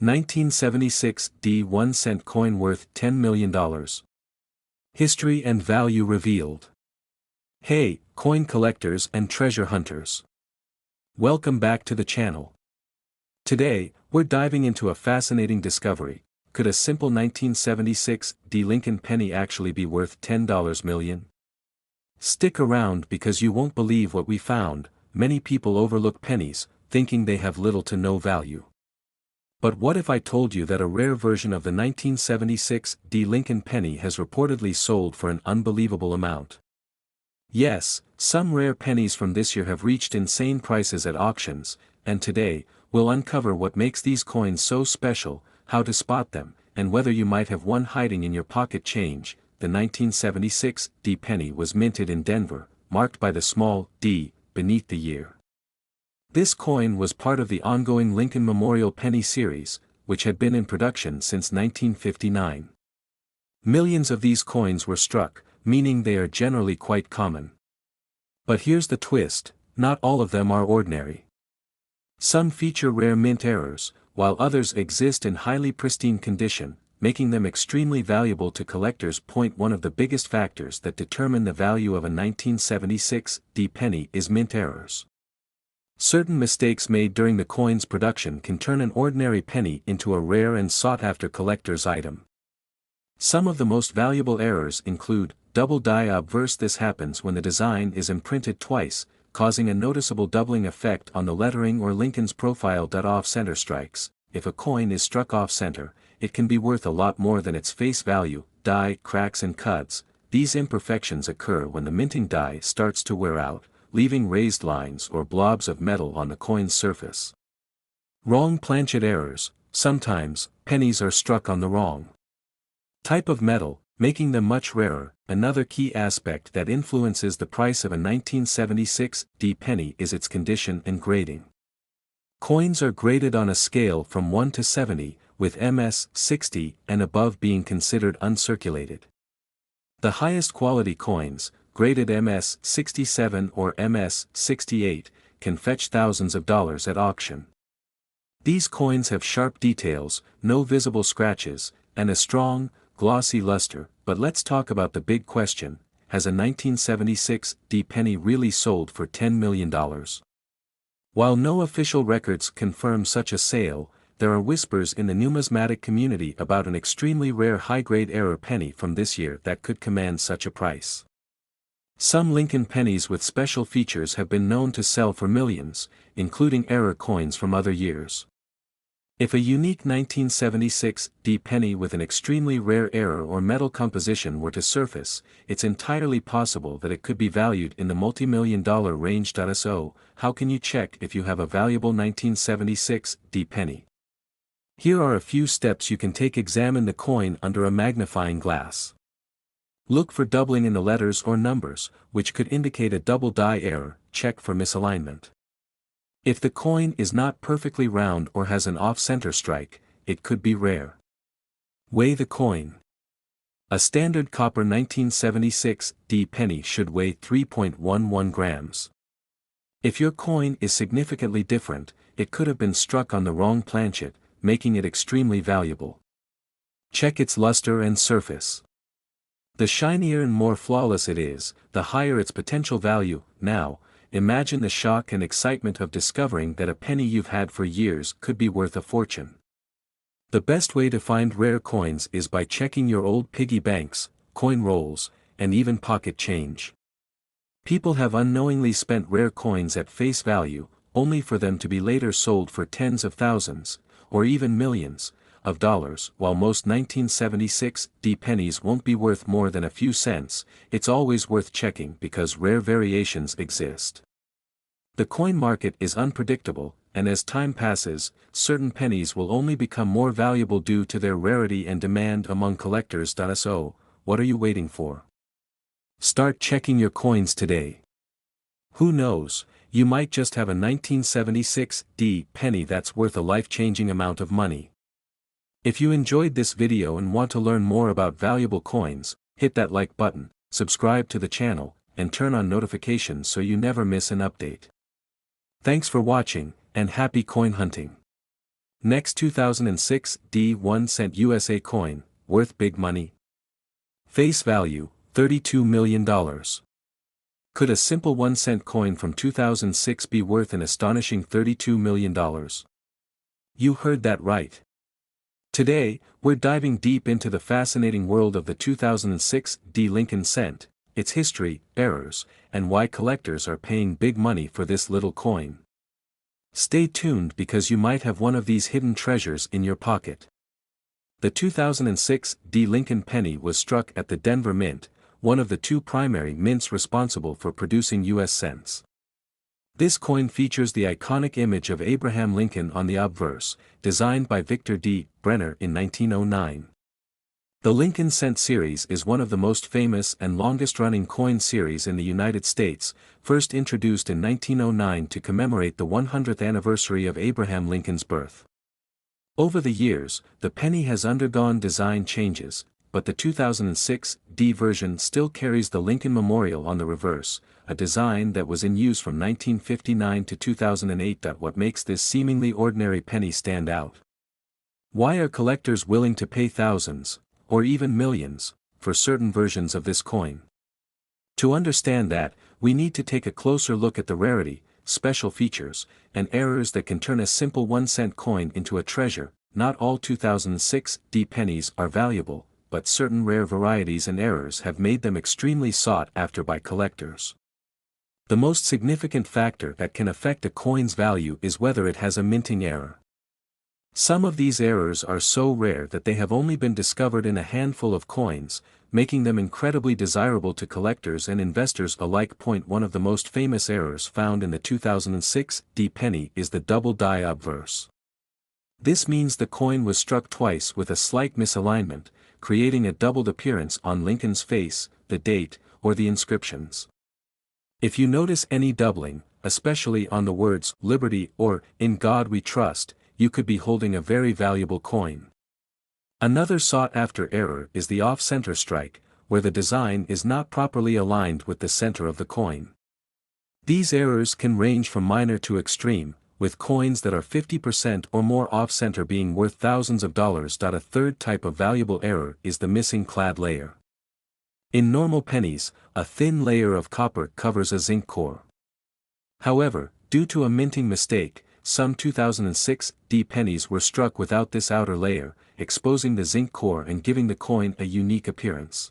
1976 D 1-cent coin worth $10 million. History and value revealed. Hey, coin collectors and treasure hunters. Welcome back to the channel. Today, we're diving into a fascinating discovery. Could a simple 1976 D Lincoln penny actually be worth $10 million? Stick around because you won't believe what we found. Many people overlook pennies, thinking they have little to no value. But what if I told you that a rare version of the 1976 D Lincoln penny has reportedly sold for an unbelievable amount? Yes, some rare pennies from this year have reached insane prices at auctions, and today, we'll uncover what makes these coins so special, how to spot them, and whether you might have one hiding in your pocket change. The 1976 D penny was minted in Denver, marked by the small d beneath the year. This coin was part of the ongoing Lincoln Memorial Penny series, which had been in production since 1959. Millions of these coins were struck, meaning they are generally quite common. But here's the twist, not all of them are ordinary. Some feature rare mint errors, while others exist in highly pristine condition, making them extremely valuable to collectors. One of the biggest factors that determine the value of a 1976 D penny is mint errors. Certain mistakes made during the coin's production can turn an ordinary penny into a rare and sought-after collector's item. Some of the most valuable errors include double die obverse. This happens when the design is imprinted twice, causing a noticeable doubling effect on the lettering or Lincoln's profile. Off-center strikes. If a coin is struck off-center, it can be worth a lot more than its face value. Die cracks and cuts. These imperfections occur when the minting die starts to wear out, leaving raised lines or blobs of metal on the coin's surface. Wrong planchet errors. Sometimes, pennies are struck on the wrong type of metal, making them much rarer. Another key aspect that influences the price of a 1976 D penny is its condition and grading. Coins are graded on a scale from 1 to 70, with MS 60 and above being considered uncirculated. The highest quality coins, graded MS 67 or MS 68, can fetch thousands of dollars at auction. These coins have sharp details, no visible scratches, and a strong, glossy luster. But let's talk about the big question: has a 1976 D penny really sold for $10 million? While no official records confirm such a sale, there are whispers in the numismatic community about an extremely rare high-grade error penny from this year that could command such a price. Some Lincoln pennies with special features have been known to sell for millions, including error coins from other years. If a unique 1976 D penny with an extremely rare error or metal composition were to surface, it's entirely possible that it could be valued in the multi-million-dollar range. So, how can you check if you have a valuable 1976 D penny? Here are a few steps you can take. Examine the coin under a magnifying glass. Look for doubling in the letters or numbers, which could indicate a double die error. Check for misalignment. If the coin is not perfectly round or has an off-center strike, it could be rare. Weigh the coin. A standard copper 1976 D penny should weigh 3.11 grams. If your coin is significantly different, it could have been struck on the wrong planchet, making it extremely valuable. Check its luster and surface. The shinier and more flawless it is, the higher its potential value. Now, imagine the shock and excitement of discovering that a penny you've had for years could be worth a fortune. The best way to find rare coins is by checking your old piggy banks, coin rolls, and even pocket change. People have unknowingly spent rare coins at face value, only for them to be later sold for tens of thousands, or even millions, of dollars. While most 1976 D pennies won't be worth more than a few cents, it's always worth checking because rare variations exist. The coin market is unpredictable, and as time passes, certain pennies will only become more valuable due to their rarity and demand among collectors. So, what are you waiting for? Start checking your coins today. Who knows, you might just have a 1976 D penny that's worth a life-changing amount of money. If you enjoyed this video and want to learn more about valuable coins, hit that like button, subscribe to the channel, and turn on notifications so you never miss an update. Thanks for watching, and happy coin hunting! Next 2006 D 1 cent USA coin, worth big money. Face value, $32 million. Could a simple 1 cent coin from 2006 be worth an astonishing $32 million? You heard that right. Today, we're diving deep into the fascinating world of the 2006 D Lincoln cent, its history, errors, and why collectors are paying big money for this little coin. Stay tuned because you might have one of these hidden treasures in your pocket. The 2006 D Lincoln penny was struck at the Denver Mint, one of the two primary mints responsible for producing U.S. cents. This coin features the iconic image of Abraham Lincoln on the obverse, designed by Victor D. Brenner in 1909. The Lincoln Cent series is one of the most famous and longest-running coin series in the United States, first introduced in 1909 to commemorate the 100th anniversary of Abraham Lincoln's birth. Over the years, the penny has undergone design changes, but the 2006 D version still carries the Lincoln Memorial on the reverse, a design that was in use from 1959 to 2008. What makes this seemingly ordinary penny stand out? Why are collectors willing to pay thousands, or even millions, for certain versions of this coin? To understand that, we need to take a closer look at the rarity, special features, and errors that can turn a simple 1 cent coin into a treasure. Not all 2006 D pennies are valuable, but certain rare varieties and errors have made them extremely sought after by collectors. The most significant factor that can affect a coin's value is whether it has a minting error. Some of these errors are so rare that they have only been discovered in a handful of coins, making them incredibly desirable to collectors and investors alike. One of the most famous errors found in the 2006 D penny is the double die obverse. This means the coin was struck twice with a slight misalignment, creating a doubled appearance on Lincoln's face, the date, or the inscriptions. If you notice any doubling, especially on the words "Liberty" or "In God We Trust," you could be holding a very valuable coin. Another sought-after error is the off-center strike, where the design is not properly aligned with the center of the coin. These errors can range from minor to extreme, with coins that are 50% or more off-center being worth thousands of dollars. A third type of valuable error is the missing clad layer. In normal pennies, a thin layer of copper covers a zinc core. However, due to a minting mistake, some 2006 D pennies were struck without this outer layer, exposing the zinc core and giving the coin a unique appearance.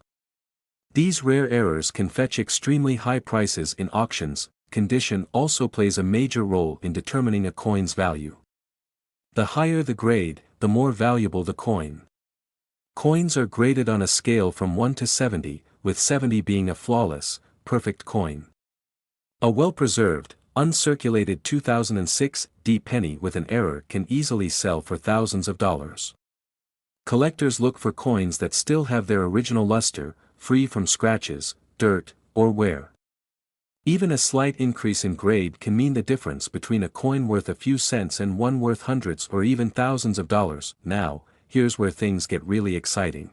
These rare errors can fetch extremely high prices in auctions. Condition also plays a major role in determining a coin's value. The higher the grade, the more valuable the coin. Coins are graded on a scale from 1 to 70, with 70 being a flawless, perfect coin. A well-preserved, uncirculated 2006 D penny with an error can easily sell for thousands of dollars. Collectors look for coins that still have their original luster, free from scratches, dirt, or wear. Even a slight increase in grade can mean the difference between a coin worth a few cents and one worth hundreds or even thousands of dollars. Now, here's where things get really exciting.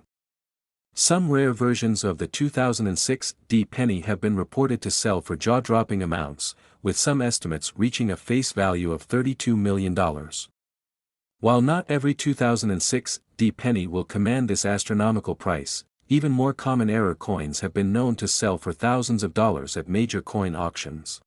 Some rare versions of the 2006 D penny have been reported to sell for jaw-dropping amounts, with some estimates reaching a face value of $32 million. While not every 2006 D penny will command this astronomical price, even more common error coins have been known to sell for thousands of dollars at major coin auctions.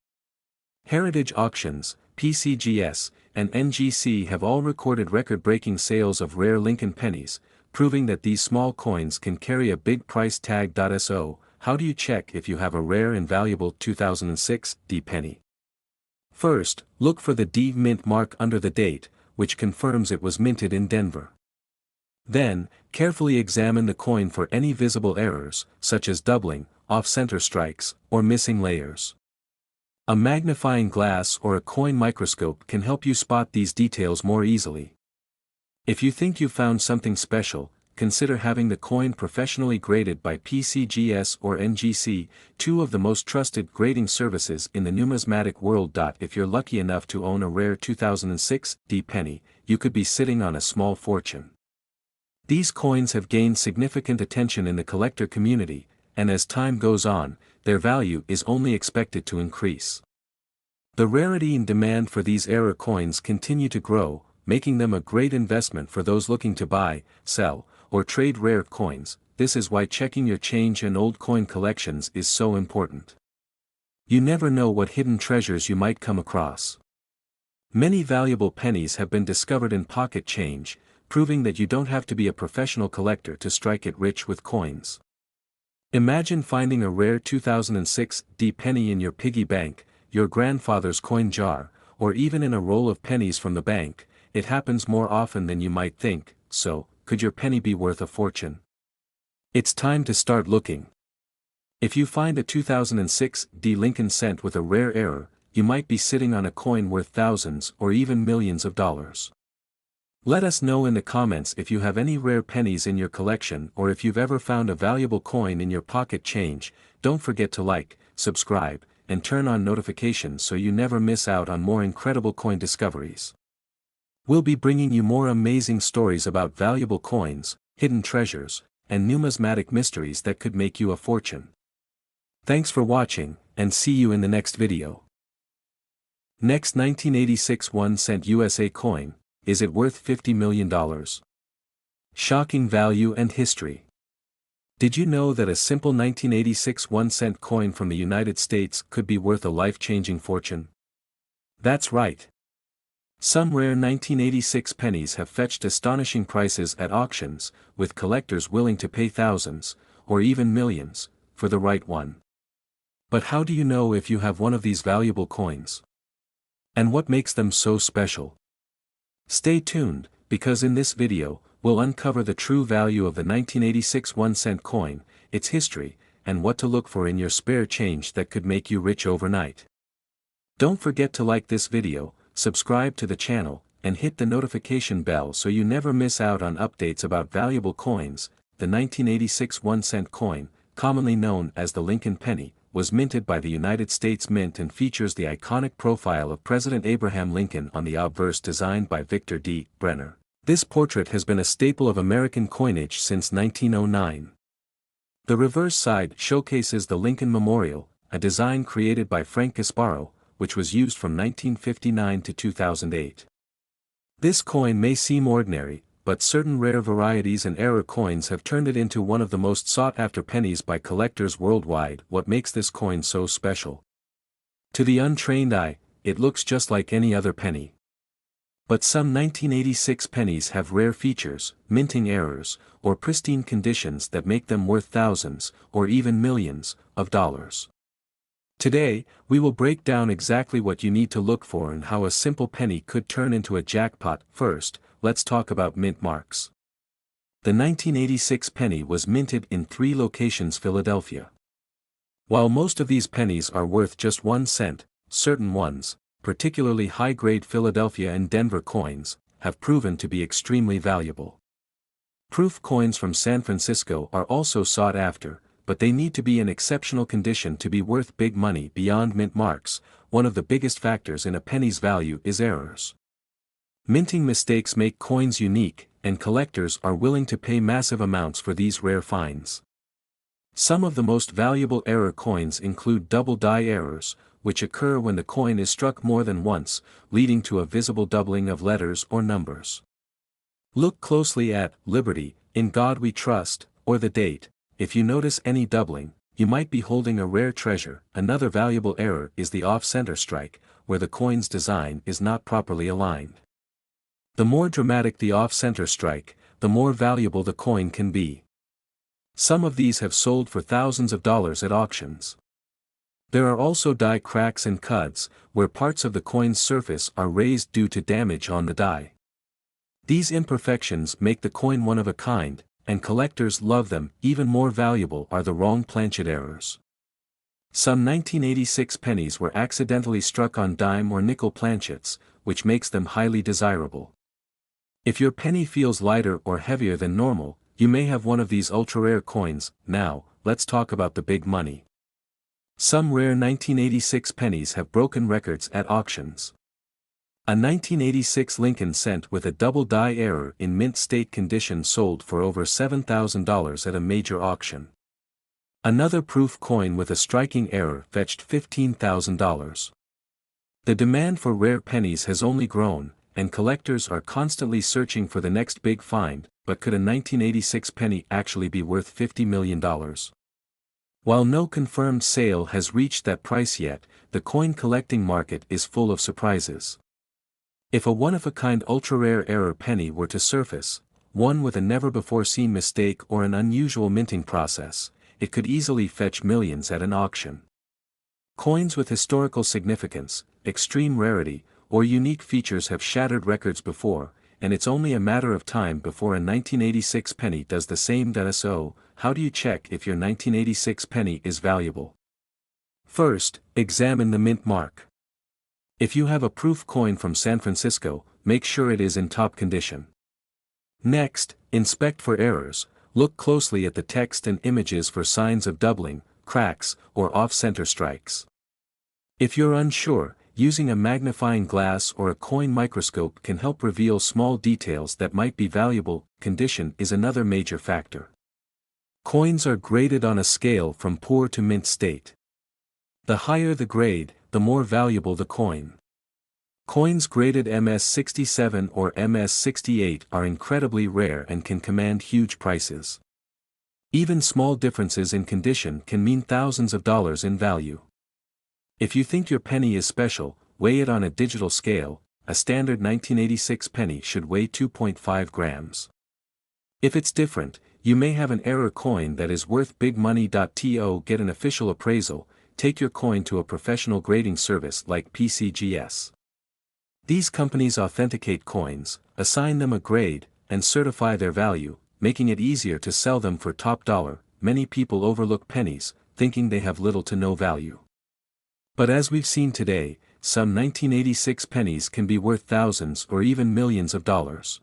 Heritage auctions, PCGS, and NGC have all recorded record-breaking sales of rare Lincoln pennies, proving that these small coins can carry a big price tag. So, how do you check if you have a rare and valuable 2006 D penny? First, look for the D mint mark under the date, which confirms it was minted in Denver. Then, carefully examine the coin for any visible errors, such as doubling, off-center strikes, or missing layers. A magnifying glass or a coin microscope can help you spot these details more easily. If you think you've found something special, consider having the coin professionally graded by PCGS or NGC, two of the most trusted grading services in the numismatic world. If you're lucky enough to own a rare 2006 D penny, you could be sitting on a small fortune. These coins have gained significant attention in the collector community, and as time goes on, their value is only expected to increase. The rarity and demand for these error coins continue to grow, making them a great investment for those looking to buy, sell, or trade rare coins. This is why checking your change and old coin collections is so important. You never know what hidden treasures you might come across. Many valuable pennies have been discovered in pocket change, proving that you don't have to be a professional collector to strike it rich with coins. Imagine finding a rare 2006 penny in your piggy bank, your grandfather's coin jar, or even in a roll of pennies from the bank. It happens more often than you might think. So, could your penny be worth a fortune? It's time to start looking. If you find a 2006 Lincoln cent with a rare error, you might be sitting on a coin worth thousands or even millions of dollars. Let us know in the comments if you have any rare pennies in your collection or if you've ever found a valuable coin in your pocket change. Don't forget to like, subscribe, and turn on notifications so you never miss out on more incredible coin discoveries. We'll be bringing you more amazing stories about valuable coins, hidden treasures, and numismatic mysteries that could make you a fortune. Thanks for watching, and see you in the next video. Next, 1986 1 cent USA coin. Is it worth $50 million? Shocking value and history. Did you know that a simple 1986 1 cent coin from the United States could be worth a life-changing fortune? That's right. Some rare 1986 pennies have fetched astonishing prices at auctions, with collectors willing to pay thousands, or even millions, for the right one. But how do you know if you have one of these valuable coins? And what makes them so special? Stay tuned, because in this video, we'll uncover the true value of the 1986 1 cent coin, its history, and what to look for in your spare change that could make you rich overnight. Don't forget to like this video, subscribe to the channel, and hit the notification bell so you never miss out on updates about valuable coins. The 1986 1 cent coin, commonly known as the Lincoln penny, was minted by the United States Mint and features the iconic profile of President Abraham Lincoln on the obverse designed by Victor D. Brenner. This portrait has been a staple of American coinage since 1909. The reverse side showcases the Lincoln Memorial, a design created by Frank Gasparo, which was used from 1959 to 2008. This coin may seem ordinary, but certain rare varieties and error coins have turned it into one of the most sought-after pennies by collectors worldwide. What makes this coin so special? To the untrained eye, it looks just like any other penny. But some 1986 pennies have rare features, minting errors, or pristine conditions that make them worth thousands, or even millions, of dollars. Today, we will break down exactly what you need to look for and how a simple penny could turn into a jackpot. First, let's talk about mint marks. The 1986 penny was minted in 3 locations: Philadelphia. While most of these pennies are worth just 1 cent, certain ones, particularly high-grade Philadelphia and Denver coins, have proven to be extremely valuable. Proof coins from San Francisco are also sought after, but they need to be in exceptional condition to be worth big money. Beyond mint marks, one of the biggest factors in a penny's value is errors. Minting mistakes make coins unique, and collectors are willing to pay massive amounts for these rare finds. Some of the most valuable error coins include double die errors, which occur when the coin is struck more than once, leading to a visible doubling of letters or numbers. Look closely at Liberty, In God We Trust, or the date. If you notice any doubling, you might be holding a rare treasure. Another valuable error is the off-center strike, where the coin's design is not properly aligned. The more dramatic the off-center strike, the more valuable the coin can be. Some of these have sold for thousands of dollars at auctions. There are also die cracks and cuts, where parts of the coin's surface are raised due to damage on the die. These imperfections make the coin one of a kind, and collectors love them. Even more valuable are the wrong planchet errors. Some 1986 pennies were accidentally struck on dime or nickel planchets, which makes them highly desirable. If your penny feels lighter or heavier than normal, you may have one of these ultra-rare coins. Now, let's talk about the big money. Some rare 1986 pennies have broken records at auctions. A 1986 Lincoln cent with a double die error in mint state condition sold for over $7,000 at a major auction. Another proof coin with a striking error fetched $15,000. The demand for rare pennies has only grown, and collectors are constantly searching for the next big find, but could a 1986 penny actually be worth $50 million? While no confirmed sale has reached that price yet, the coin collecting market is full of surprises. If a one-of-a-kind ultra-rare error penny were to surface, one with a never-before-seen mistake or an unusual minting process, it could easily fetch millions at an auction. Coins with historical significance, extreme rarity, or unique features have shattered records before, and it's only a matter of time before a 1986 penny does the same. So, how do you check if your 1986 penny is valuable? First, examine the mint mark. If you have a proof coin from San Francisco, make sure it is in top condition. Next, inspect for errors. Look closely at the text and images for signs of doubling, cracks, or off-center strikes. If you're unsure, using a magnifying glass or a coin microscope can help reveal small details that might be valuable. Condition is another major factor. Coins are graded on a scale from poor to mint state. The higher the grade, the more valuable the coin. Coins graded MS-67 or MS-68 are incredibly rare and can command huge prices. Even small differences in condition can mean thousands of dollars in value. If you think your penny is special, weigh it on a digital scale. A standard 1986 penny should weigh 2.5 grams. If it's different, you may have an error coin that is worth big money. Get an official appraisal. Take your coin to a professional grading service like PCGS. These companies authenticate coins, assign them a grade, and certify their value, making it easier to sell them for top dollar. Many people overlook pennies, thinking they have little to no value. But as we've seen today, some 1986 pennies can be worth thousands or even millions of dollars.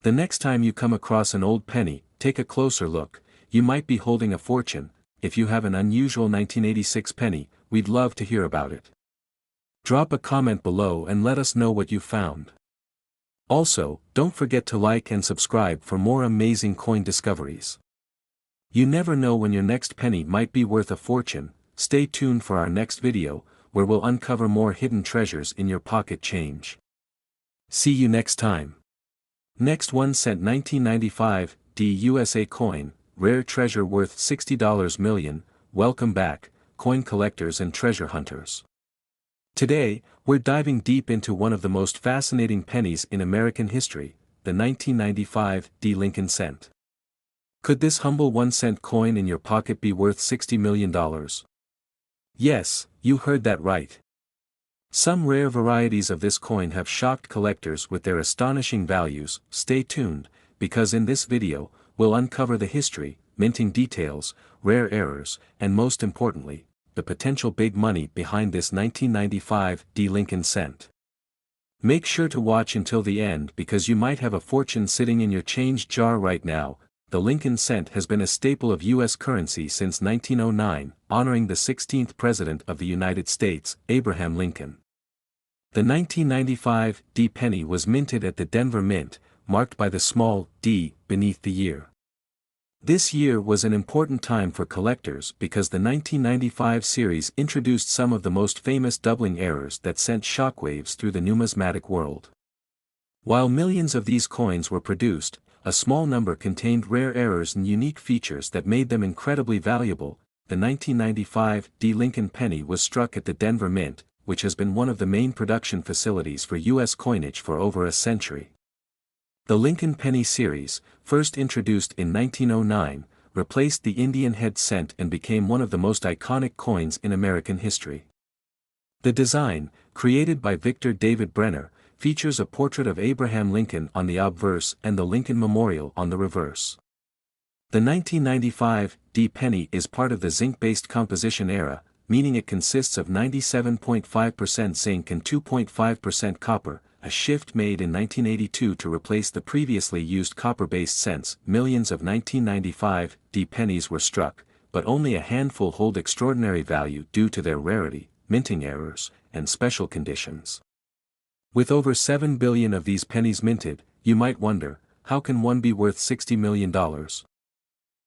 The next time you come across an old penny, take a closer look. You might be holding a fortune. If you have an unusual 1986 penny, we'd love to hear about it. Drop a comment below and let us know what you found. Also, don't forget to like and subscribe for more amazing coin discoveries. You never know when your next penny might be worth a fortune. Stay tuned for our next video, where we'll uncover more hidden treasures in your pocket change. See you next time. Next, 1 cent 1995 USA coin, rare treasure worth $60 million. Welcome back, coin collectors and treasure hunters. Today, we're diving deep into one of the most fascinating pennies in American history, the 1995 Lincoln cent. Could this humble 1 cent coin in your pocket be worth $60 million? Yes, you heard that right. Some rare varieties of this coin have shocked collectors with their astonishing values. Stay tuned, because in this video, we'll uncover the history, minting details, rare errors, and most importantly, the potential big money behind this 1995 Lincoln cent. Make sure to watch until the end because you might have a fortune sitting in your change jar right now. The Lincoln cent has been a staple of U.S. currency since 1909, honoring the 16th President of the United States, Abraham Lincoln. The 1995 penny was minted at the Denver Mint, marked by the small d beneath the year. This year was an important time for collectors because the 1995 series introduced some of the most famous doubling errors that sent shockwaves through the numismatic world. While millions of these coins were produced, a small number contained rare errors and unique features that made them incredibly valuable. The 1995 Lincoln penny was struck at the Denver Mint, which has been one of the main production facilities for U.S. coinage for over a century. The Lincoln penny series, first introduced in 1909, replaced the Indian head cent and became one of the most iconic coins in American history. The design, created by Victor David Brenner, features a portrait of Abraham Lincoln on the obverse and the Lincoln Memorial on the reverse. The 1995 penny is part of the zinc-based composition era, meaning it consists of 97.5% zinc and 2.5% copper, a shift made in 1982 to replace the previously used copper-based cents. Millions of 1995 pennies were struck, but only a handful hold extraordinary value due to their rarity, minting errors, and special conditions. With over 7 billion of these pennies minted, you might wonder, how can one be worth $60 million?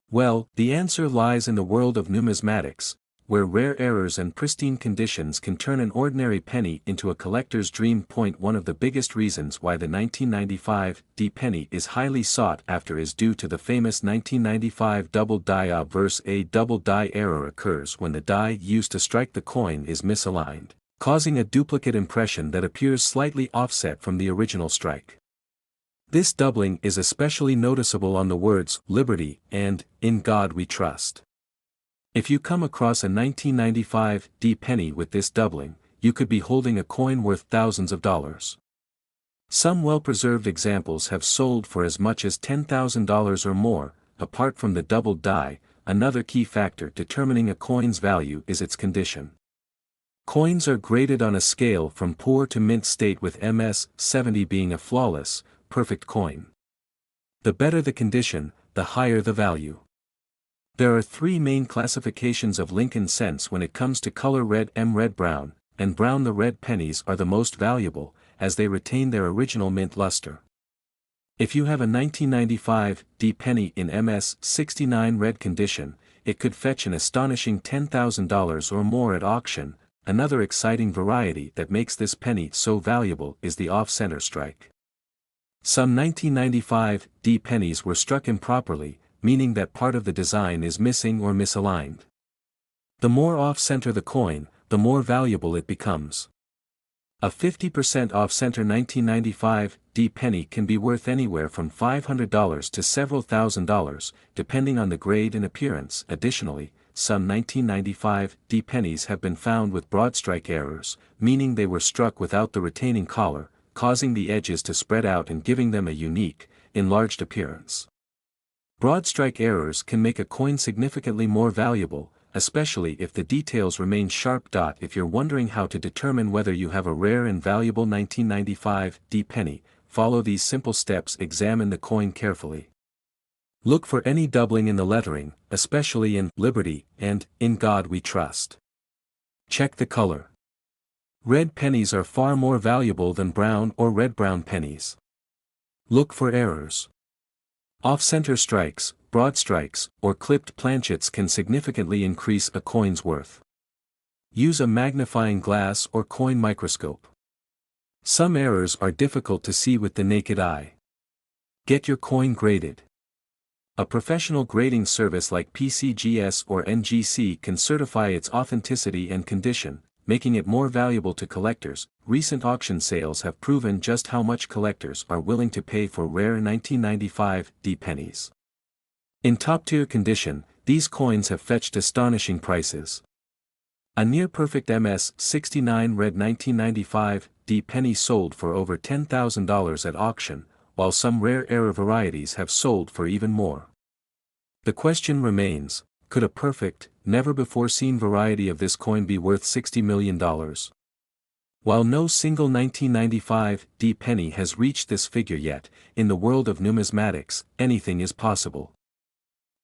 Well, the answer lies in the world of numismatics, where rare errors and pristine conditions can turn an ordinary penny into a collector's dream. One of the biggest reasons why the 1995 D penny is highly sought after is due to the famous 1995 double die obverse. A double die error occurs when the die used to strike the coin is misaligned, causing a duplicate impression that appears slightly offset from the original strike. This doubling is especially noticeable on the words "Liberty" and "In God We Trust." If you come across a 1995 D penny with this doubling, you could be holding a coin worth thousands of dollars. Some well-preserved examples have sold for as much as $10,000 or more. Apart from the doubled die, another key factor determining a coin's value is its condition. Coins are graded on a scale from poor to mint state, with MS 70 being a flawless, perfect coin. The better the condition, the higher the value. There are three main classifications of Lincoln cents when it comes to color: red, red brown, and brown. The red pennies are the most valuable, as they retain their original mint luster. If you have a 1995 D penny in MS 69 red condition, it could fetch an astonishing $10,000 or more at auction. Another exciting variety that makes this penny so valuable is the off-center strike. Some 1995 D pennies were struck improperly, meaning that part of the design is missing or misaligned. The more off-center the coin, the more valuable it becomes. A 50% off-center 1995 D penny can be worth anywhere from $500 to several $1,000s, depending on the grade and appearance. Additionally, some 1995 D pennies have been found with broad strike errors, meaning they were struck without the retaining collar, causing the edges to spread out and giving them a unique, enlarged appearance. Broad strike errors can make a coin significantly more valuable, especially if the details remain sharp. If you're wondering how to determine whether you have a rare and valuable 1995 D penny, follow these simple steps. Examine the coin carefully. Look for any doubling in the lettering, especially in "Liberty" and "In God We Trust." Check the color. Red pennies are far more valuable than brown or red-brown pennies. Look for errors. Off-center strikes, broad strikes, or clipped planchets can significantly increase a coin's worth. Use a magnifying glass or coin microscope. Some errors are difficult to see with the naked eye. Get your coin graded. A professional grading service like PCGS or NGC can certify its authenticity and condition, making it more valuable to collectors. Recent auction sales have proven just how much collectors are willing to pay for rare 1995 D pennies. In top-tier condition, these coins have fetched astonishing prices. A near-perfect MS 69 red 1995 D penny sold for over $10,000 at auction, while some rare error varieties have sold for even more. The question remains, could a perfect, never-before-seen variety of this coin be worth $60 million? While no single 1995 D penny has reached this figure yet, in the world of numismatics, anything is possible.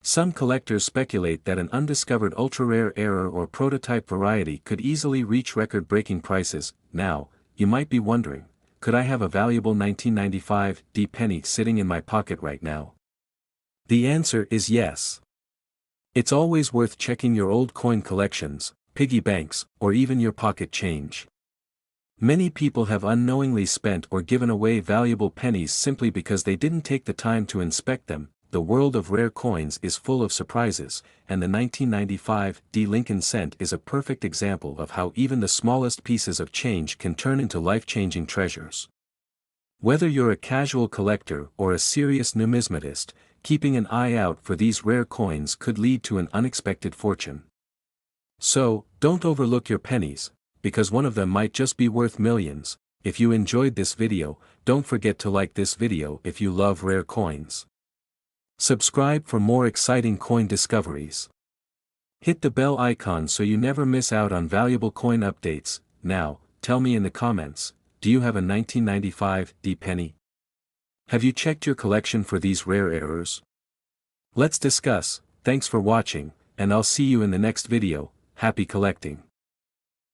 Some collectors speculate that an undiscovered ultra-rare error or prototype variety could easily reach record-breaking prices. Now, you might be wondering, could I have a valuable 1995 D penny sitting in my pocket right now? The answer is yes. It's always worth checking your old coin collections, piggy banks, or even your pocket change. Many people have unknowingly spent or given away valuable pennies simply because they didn't take the time to inspect them. The world of rare coins is full of surprises, and the 1995 D Lincoln cent is a perfect example of how even the smallest pieces of change can turn into life-changing treasures. Whether you're a casual collector or a serious numismatist, keeping an eye out for these rare coins could lead to an unexpected fortune. So, don't overlook your pennies, because one of them might just be worth millions. If you enjoyed this video, don't forget to like this video if you love rare coins. Subscribe for more exciting coin discoveries. Hit the bell icon so you never miss out on valuable coin updates. Now, tell me in the comments, do you have a 1995 D penny? Have you checked your collection for these rare errors? Let's discuss. Thanks for watching, and I'll see you in the next video. Happy collecting!